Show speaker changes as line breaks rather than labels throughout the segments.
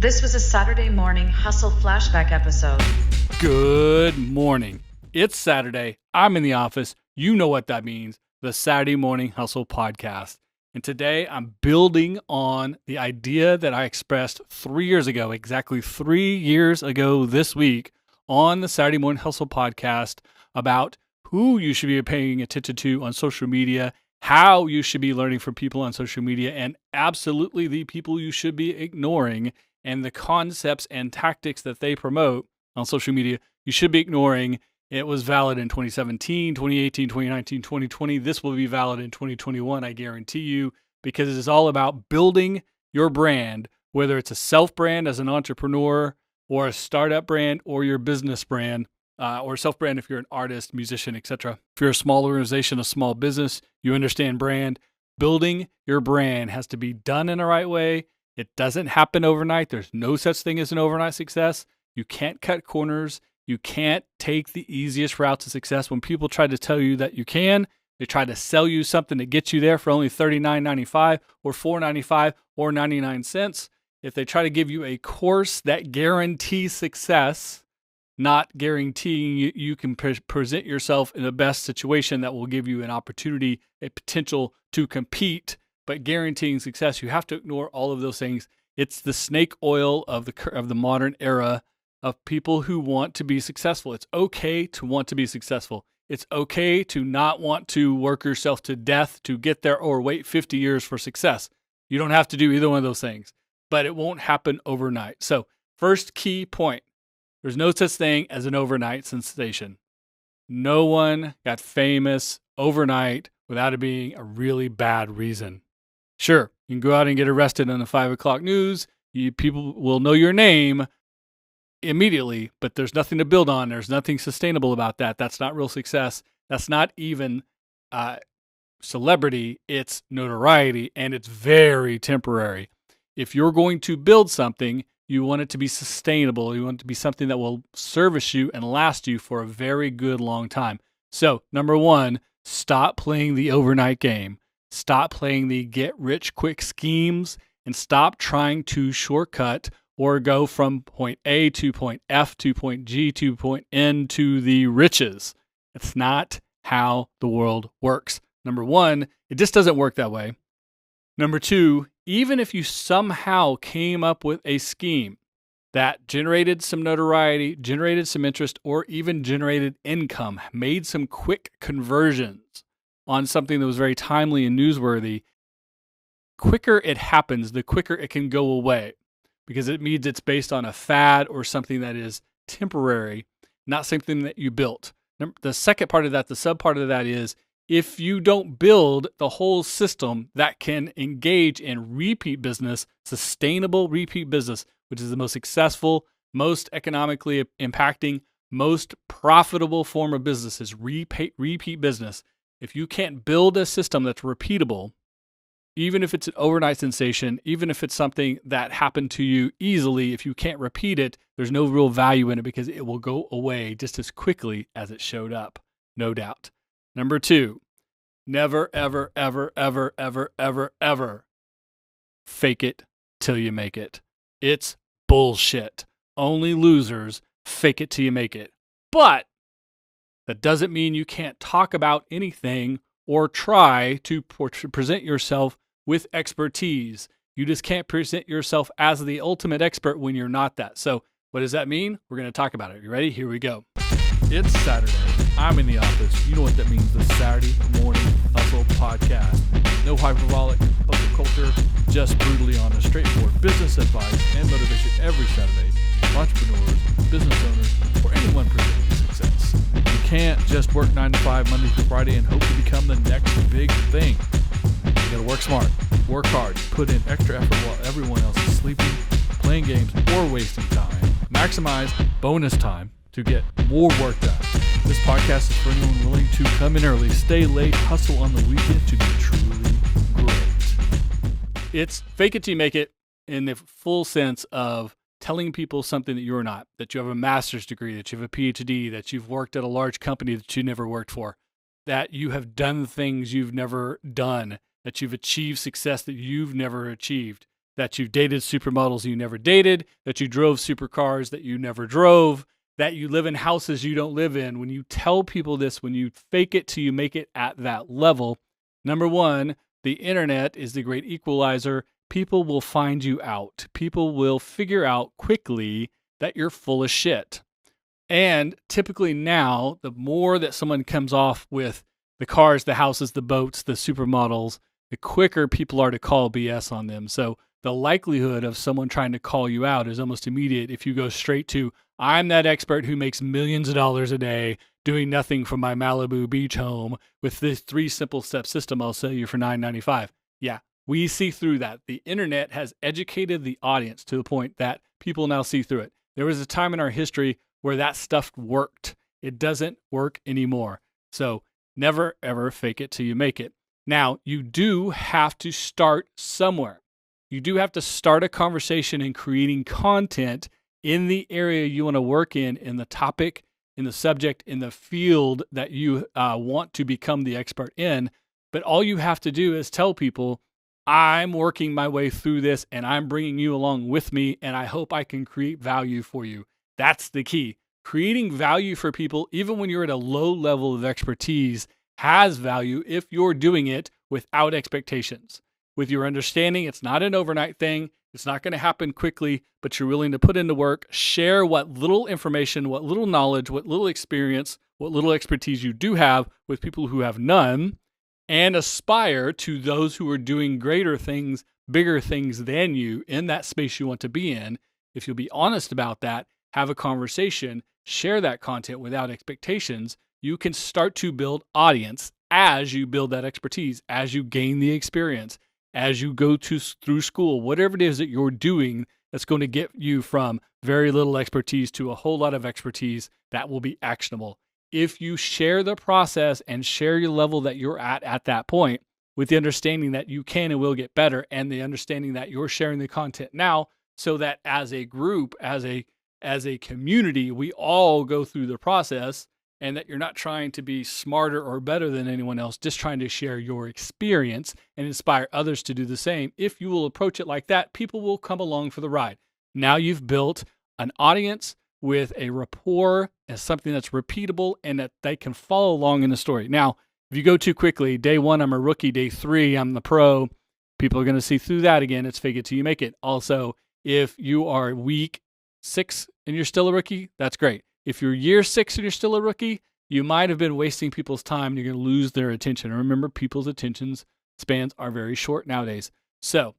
This was a Saturday morning hustle flashback episode.
Good morning. It's Saturday. I'm in the office. You know what that means. The Saturday Morning Hustle Podcast. And today I'm building on the idea that I expressed 3 years ago, exactly 3 years ago this week on the Saturday Morning Hustle Podcast about who you should be paying attention to on social media, how you should be learning from people on social media, and absolutely the people you should be ignoring and the concepts and tactics that they promote on social media you should be ignoring. It was valid in 2017, 2018, 2019, 2020. This will be valid in 2021, I guarantee you, because it is all about building your brand, whether it's a self-brand as an entrepreneur or a startup brand or your business brand, or self-brand if you're an artist, musician, etc. If you're a small organization, a small business, you understand brand. Building your brand has to be done in the right way. It doesn't happen overnight. There's no such thing as an overnight success. You can't cut corners. You can't take the easiest route to success. When people try to tell you that you can, they try to sell you something to get you there for only $39.95 or $4.95 or 99 cents. If they try to give you a course that guarantees success, not guaranteeing you can present yourself in the best situation that will give you an opportunity, a potential to compete, but guaranteeing success, you have to ignore all of those things. It's the snake oil of the modern era of people who want to be successful. It's okay to want to be successful. It's okay to not want to work yourself to death to get there or wait 50 years for success. You don't have to do either one of those things, but it won't happen overnight. So first key point, there's no such thing as an overnight sensation. No one got famous overnight without it being a really bad reason. Sure, you can go out and get arrested on the 5 o'clock news. People will know your name immediately, but there's nothing to build on. There's nothing sustainable about that. That's not real success. That's not even celebrity. It's notoriety, and it's very temporary. If you're going to build something, you want it to be sustainable. You want it to be something that will service you and last you for a very good long time. So, number one, stop playing the overnight game. Stop playing the get-rich-quick schemes and stop trying to shortcut or go from point A to point F to point G to point N to the riches. It's not how the world works. Number one, it just doesn't work that way. Number two, even if you somehow came up with a scheme that generated some notoriety, generated some interest, or even generated income, made some quick conversions on something that was very timely and newsworthy, quicker it happens, the quicker it can go away, because it means it's based on a fad or something that is temporary, not something that you built. The second part of that, the sub part of that is, if you don't build the whole system that can engage in repeat business, sustainable repeat business, which is the most successful, most economically impacting, most profitable form of business is repeat business. If you can't build a system that's repeatable, even if it's an overnight sensation, even if it's something that happened to you easily, if you can't repeat it, there's no real value in it because it will go away just as quickly as it showed up, no doubt. Number two, never, ever, ever, ever, ever, ever, ever fake it till you make it. It's bullshit. Only losers fake it till you make it. But that doesn't mean you can't talk about anything or try to present yourself with expertise. You just can't present yourself as the ultimate expert when you're not that. So what does that mean? We're going to talk about it. You ready? Here we go. It's Saturday. I'm in the office. You know what that means. The Saturday Morning Hustle Podcast. No hyperbolic hustle culture, just brutally honest, straightforward business advice and motivation every Saturday for entrepreneurs, business owners, or anyone pursuing success. You can't just work 9 to 5 Monday through Friday and hope to become the next big thing. You gotta work smart, work hard, put in extra effort while everyone else is sleeping, playing games, or wasting time. Maximize bonus time to get more work done. This podcast is for anyone willing to come in early, stay late, hustle on the weekend to be truly great. It's fake it till you make it in the full sense of telling people something that you're not, that you have a master's degree, that you have a PhD, that you've worked at a large company that you never worked for, that you have done things you've never done, that you've achieved success that you've never achieved. that you've dated supermodels you never dated, that you drove supercars that you never drove, that you live in houses you don't live in. When you tell people this, when you fake it till you make it at that level, number one, the internet is the great equalizer. People will find you out. People will figure out quickly that you're full of shit. And typically now, the more that someone comes off with the cars, the houses, the boats, the supermodels, the quicker people are to call BS on them. So the likelihood of someone trying to call you out is almost immediate if you go straight to, I'm that expert who makes millions of dollars a day doing nothing from my Malibu beach home with this 3 simple step system I'll sell you for $9.95. Yeah, we see through that. The internet has educated the audience to the point that people now see through it. There was a time in our history where that stuff worked. It doesn't work anymore. So never, ever fake it till you make it. Now, you do have to start somewhere. You do have to start a conversation in creating content in the area you want to work in the topic, in the subject, in the field that you want to become the expert in. But all you have to do is tell people, I'm working my way through this and I'm bringing you along with me, and I hope I can create value for you. That's the key. Creating value for people, even when you're at a low level of expertise, has value if you're doing it without expectations. With your understanding, it's not an overnight thing. It's not going to happen quickly, but you're willing to put into work, share what little information, what little knowledge, what little experience, what little expertise you do have with people who have none, and aspire to those who are doing greater things, bigger things than you in that space you want to be in. If you'll be honest about that, have a conversation, share that content without expectations, you can start to build audience as you build that expertise, as you gain the experience, as you go through school, whatever it is that you're doing that's going to get you from very little expertise to a whole lot of expertise that will be actionable. If you share the process and share your level that you're at that point, with the understanding that you can and will get better, and the understanding that you're sharing the content now, so that as a group, as a community, we all go through the process, and that you're not trying to be smarter or better than anyone else, just trying to share your experience and inspire others to do the same. If you will approach it like that, people will come along for the ride. Now you've built an audience with a rapport as something that's repeatable and that they can follow along in the story. Now, if you go too quickly, day 1, I'm a rookie. Day 3, I'm the pro. People are going to see through that again. It's fake it till you make it. Also, if you are week 6 and you're still a rookie, that's great. If you're year 6 and you're still a rookie, you might have been wasting people's time and you're going to lose their attention. And remember, people's attention spans are very short nowadays. So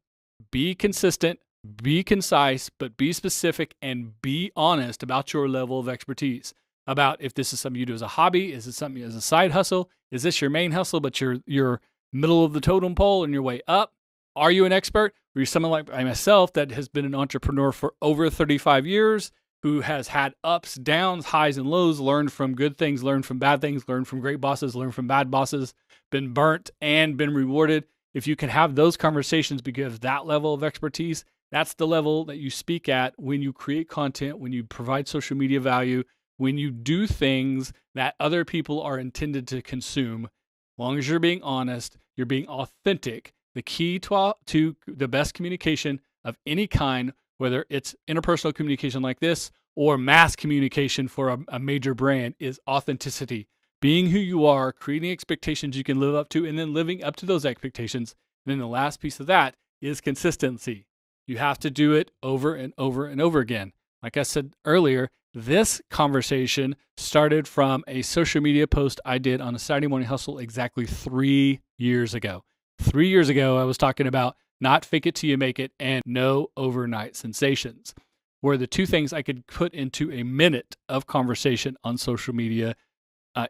be consistent, be concise, but be specific and be honest about your level of expertise. About if this is something you do as a hobby, is it something as a side hustle? Is this your main hustle, but you're middle of the totem pole and your way up? Are you an expert? Or you're someone like myself that has been an entrepreneur for over 35 years, who has had ups, downs, highs, and lows, learned from good things, learned from bad things, learned from great bosses, learned from bad bosses, been burnt and been rewarded. If you can have those conversations because that level of expertise, that's the level that you speak at when you create content, when you provide social media value, when you do things that other people are intended to consume. As long as you're being honest, you're being authentic. The key to the best communication of any kind, whether it's interpersonal communication like this or mass communication for a major brand, is authenticity. Being who you are, creating expectations you can live up to, and then living up to those expectations. And then the last piece of that is consistency. You have to do it over and over and over again. Like I said earlier, this conversation started from a social media post I did on a Saturday Morning Hustle exactly 3 years ago. 3 years ago, I was talking about not fake it till you make it and no overnight sensations, were the two things I could put into a minute of conversation on social media,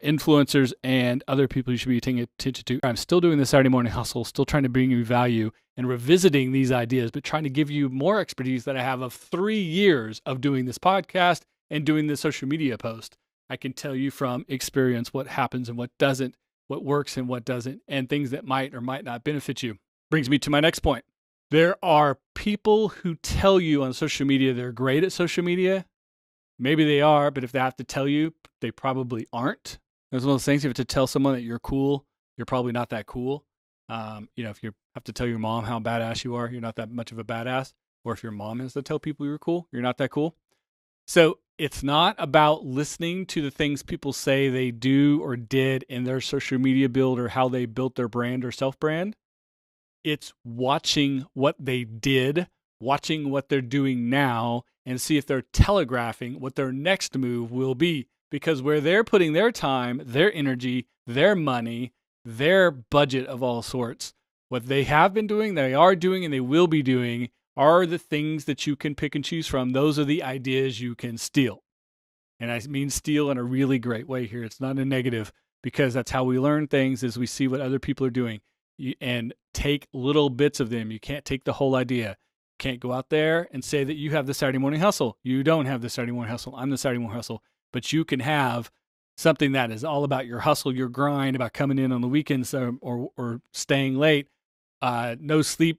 influencers and other people you should be paying attention to. I'm still doing the Saturday Morning Hustle, still trying to bring you value and revisiting these ideas, but trying to give you more expertise that I have of 3 years of doing this podcast and doing this social media post. I can tell you from experience what happens and what doesn't, what works and what doesn't, and things that might or might not benefit you. Brings me to my next point. There are people who tell you on social media they're great at social media. Maybe they are, but if they have to tell you, they probably aren't. There's one of those things, you have to tell someone that you're cool, you're probably not that cool. If you have to tell your mom how badass you are, you're not that much of a badass. Or if your mom has to tell people you're cool, you're not that cool. So it's not about listening to the things people say they do or did in their social media build or how they built their brand or self-brand. It's watching what they did, watching what they're doing now, and see if they're telegraphing what their next move will be. Because where they're putting their time, their energy, their money, their budget of all sorts, what they have been doing, they are doing, and they will be doing are the things that you can pick and choose from. Those are the ideas you can steal. And I mean steal in a really great way here. It's not a negative, because that's how we learn things, is we see what other people are doing and take little bits of them. You can't take the whole idea. You can't go out there and say that you have the Saturday morning hustle. You don't have the Saturday morning hustle. I'm the Saturday morning hustle. But you can have something that is all about your hustle, your grind, about coming in on the weekends or staying late. No sleep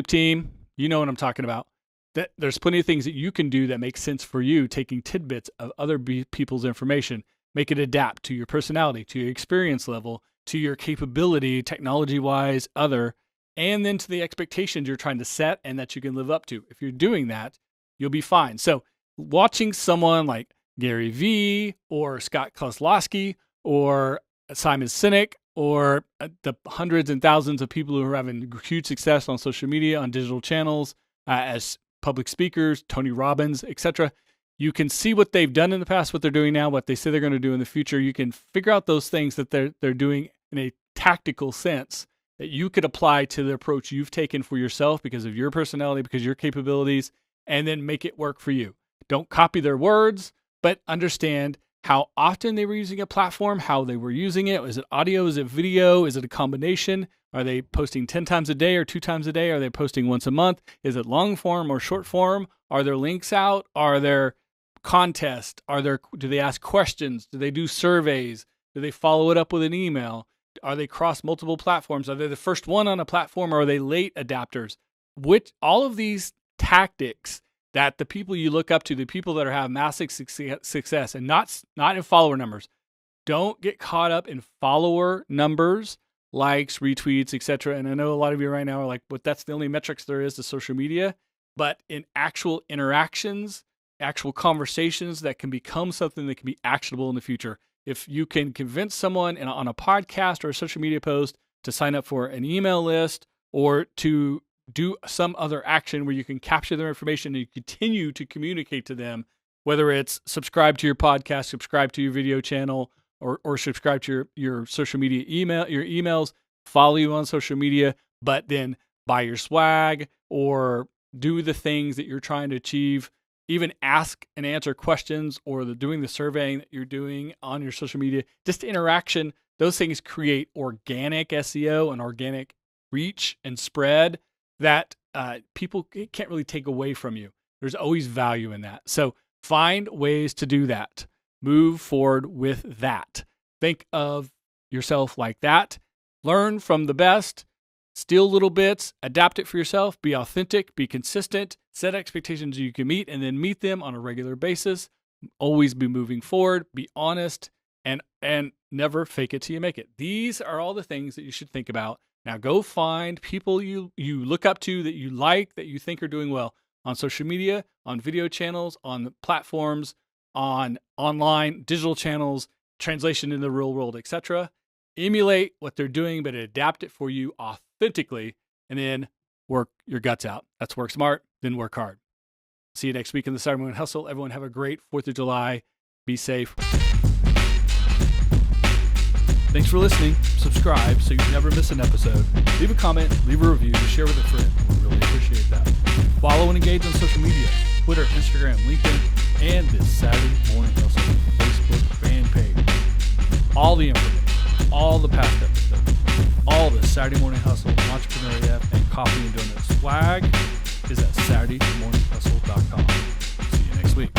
team. You know what I'm talking about. That there's plenty of things that you can do that make sense for you, taking tidbits of other people's information, make it adapt to your personality, to your experience level, to your capability, technology-wise, and then to the expectations you're trying to set and that you can live up to. If you're doing that, you'll be fine. So watching someone like Gary Vee or Scott Kozlowski or Simon Sinek or the hundreds and thousands of people who are having huge success on social media, on digital channels, as public speakers, Tony Robbins, etc. You can see what they've done in the past, what they're doing now, what they say they're going to do in the future. You can figure out those things that they're doing in a tactical sense that you could apply to the approach you've taken for yourself because of your personality, because of your capabilities, and then make it work for you. Don't copy their words, but understand how often they were using a platform, how they were using it. Is it audio? Is it video? Is it a combination? Are they posting 10 times a day or 2 times a day? Are they posting once a month? Is it long form or short form? Are there links out? Are there contests? Do they ask questions? Do they do surveys? Do they follow it up with an email? Are they cross multiple platforms? Are they the first one on a platform, or are they late adapters? All of these tactics that the people you look up to, the people that have massive success, and not in follower numbers. Don't get caught up in follower numbers, likes, retweets, etc. And I know a lot of you right now are like, but that's the only metrics there is to social media. But in actual interactions, actual conversations that can become something that can be actionable in the future. If you can convince someone on a podcast or a social media post to sign up for an email list or to do some other action where you can capture their information and you continue to communicate to them, whether it's subscribe to your podcast, subscribe to your video channel, or subscribe to your social media your emails, follow you on social media, but then buy your swag or do the things that you're trying to achieve, even ask and answer questions or doing the surveying that you're doing on your social media, just interaction. Those things create organic SEO and organic reach and spread that people can't really take away from you. There's always value in that. So find ways to do that. Move forward with that. Think of yourself like that. Learn from the best. Steal little bits. Adapt it for yourself. Be authentic. Be consistent. Set expectations you can meet and then meet them on a regular basis. Always be moving forward. Be honest and never fake it till you make it. These are all the things that you should think about. Now go find people you look up to, that you like, that you think are doing well on social media, on video channels, on the platforms, on online digital channels, translation in the real world, etc. Emulate what they're doing, but adapt it for you authentically, and then work your guts out. That's work smart, then work hard. See you next week in the Saturday Morning Hustle. Everyone have a great 4th of July. Be safe. Thanks for listening. Subscribe so you never miss an episode. Leave a comment, leave a review, share with a friend. We really appreciate that. Follow and engage on social media, Twitter, Instagram, LinkedIn, and this Saturday Morning Hustle Facebook fan page. All the information, all the past episodes, all the Saturday Morning Hustle, Entrepreneur and Coffee and Donuts swag is at SaturdayMorningHustle.com. See you next week.